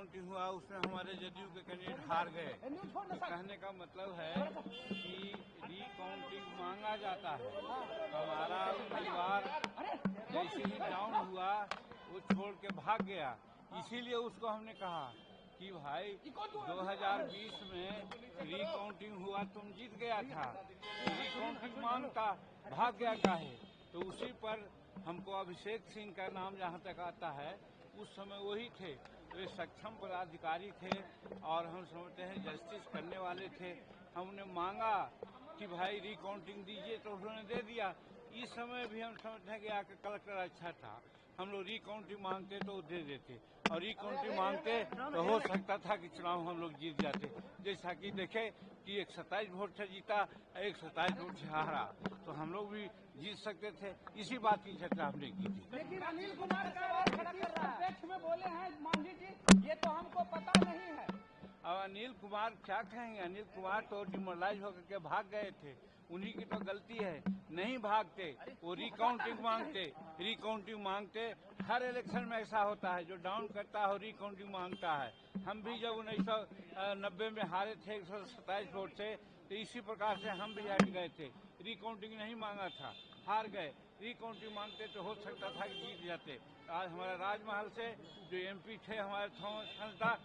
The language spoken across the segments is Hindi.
रिकाउंटिंग हुआ उसमें हमारे जदयू के कैंडिडेट हार गए। कहने का मतलब है कि रिकाउंटिंग मांगा जाता है। हमारा उम्मीदवार जैसे ही डाउन हुआ वो छोड़ के भाग गया, इसीलिए उसको हमने कहा कि भाई 2020 में रिकाउंटिंग हुआ, तुम जीत गया था, रिकाउंटिंग मांगता, भाग गया काहे? तो उसी पर हमको अभिषेक सिंह का नाम जहाँ तक आता है, उस समय वही थे, वे सक्षम पदाधिकारी थे और हम समझते हैं जस्टिस करने वाले थे। हमने मांगा कि भाई रिकाउंटिंग दीजिए तो उन्होंने दे दिया। इस समय भी हम समझते हैं कि आके कलेक्टर अच्छा था, हम लोग रिकाउंटिंग मांगते तो दे देते, और रिकाउंटिंग मांगते तो हो सकता था कि चुनाव हम लोग जीत जाते। जैसा कि देखे कि एक 27 वोट से जीता, एक 27 वोट से हारा, तो हम लोग भी जीत सकते थे। इसी बात की चर्चा हमने की थी। लेकिन अनिल कुमार अध्यक्ष में बोले हैं मांझी जी, ये तो हमको पता नहीं है। अब अनिल कुमार क्या कहेंगे? अनिल कुमार तो डिमोरलाइज होकर के भाग गए थे, उन्हीं की तो गलती है। नहीं भागते, वो रिकाउंटिंग मांगते, रिकाउंटिंग मांगते। हर इलेक्शन में ऐसा होता है, जो डाउन करता है रिकाउंटिंग मांगता है। हम भी जब 1990 में हारे थे 127 वोट से, तो इसी प्रकार से हम भी हट गए थे, रिकाउंटिंग नहीं मांगा था, हार गए। रिकाउंटिंग मांगते तो हो सकता था कि जीत जाते। आज हमारे राजमहल से जो एमपी थे हमारे थॉमस खंडा,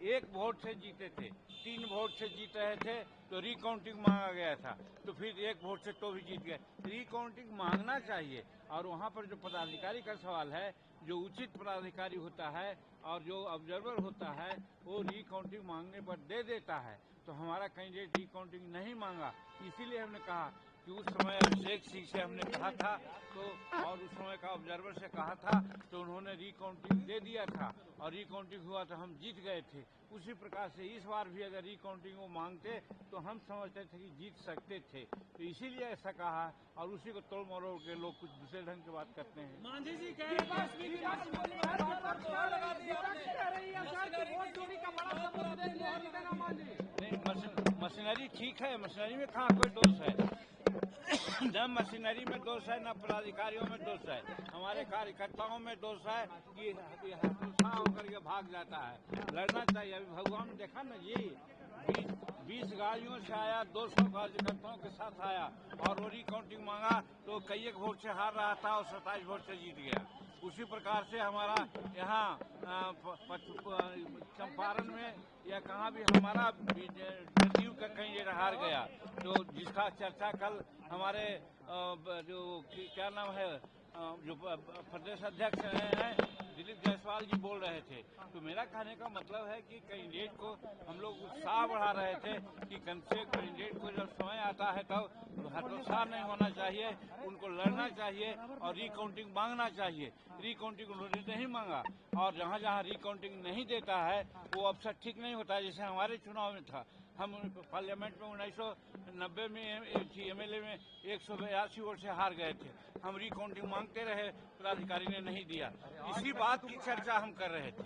1 वोट से जीते थे, 3 वोट से जीत रहे थे तो रिकाउंटिंग मांगा गया था, तो फिर 1 वोट से तो भी जीत गए। रिकाउंटिंग मांगना चाहिए, और वहाँ पर जो पदाधिकारी का सवाल है, जो उचित पदाधिकारी होता है और जो ऑब्जर्वर होता है, वो रिकाउंटिंग मांगने पर दे देता है। तो हमारा कैंडिडेट रिकाउंटिंग नहीं मांगा, इसीलिए हमने कहा कि उस समय अभिषेक सिंह से हमने कहा था तो, और उस समय का ऑब्जर्वर से कहा था तो उन्होंने रिकाउंटिंग दे दिया था और रिकाउंटिंग हुआ तो हम जीत गए थे। उसी प्रकार से इस बार भी अगर रिकाउंटिंग वो मांगते तो हम समझते थे कि जीत सकते थे, तो इसीलिए ऐसा कहा, और उसी को तोड़ मरोड़ के लोग कुछ दूसरे ढंग की बात करते हैं। मांझी जी कह रहे नहीं, मशीनरी ठीक है, मशीनरी में कहाँ कोई दोष है? न मशीनरी में दोष है, न पदाधिकारियों में दोष है, हमारे कार्यकर्ताओं में दोष है कि हतोत्साह होकर के भाग जाता है। लड़ना चाहिए। अभी भगवान ने देखा ना, ये 20 गाड़ियों से आया, 200 कार्यकर्ताओं के साथ आया और वो रिकाउंटिंग मांगा तो कई एक वोट से हार रहा था और 27 वोट से जीत गया। उसी प्रकार से हमारा यहाँ चंपारण में या कहाँ भी हमारा जदयू का कैंडिडेट हार गया, तो जिसका चर्चा कल हमारे जो क्या नाम है, जो प्रदेश अध्यक्ष हैं दिलीप जायसवाल जी बोल रहे थे। तो मेरा कहने का मतलब है कि कैंडिडेट को हम लोग उत्साह बढ़ा रहे थे कि कम से कैंडिडेट को जब समय आता है तब हतोत्साह नहीं होना चाहिए, उनको लड़ना चाहिए और रिकाउंटिंग मांगना चाहिए। रिकाउंटिंग उन्होंने नहीं मांगा, और जहाँ जहाँ रिकाउंटिंग नहीं देता है वो अवसर ठीक नहीं होता है। जैसे हमारे चुनाव में था, हम पार्लियामेंट में 1990 में एमएलए में 182 वोट से हार गए थे, हम रिकाउंटिंग मांगते रहे, पदाधिकारी ने नहीं दिया। इसी बात की चर्चा हम कर रहे थे।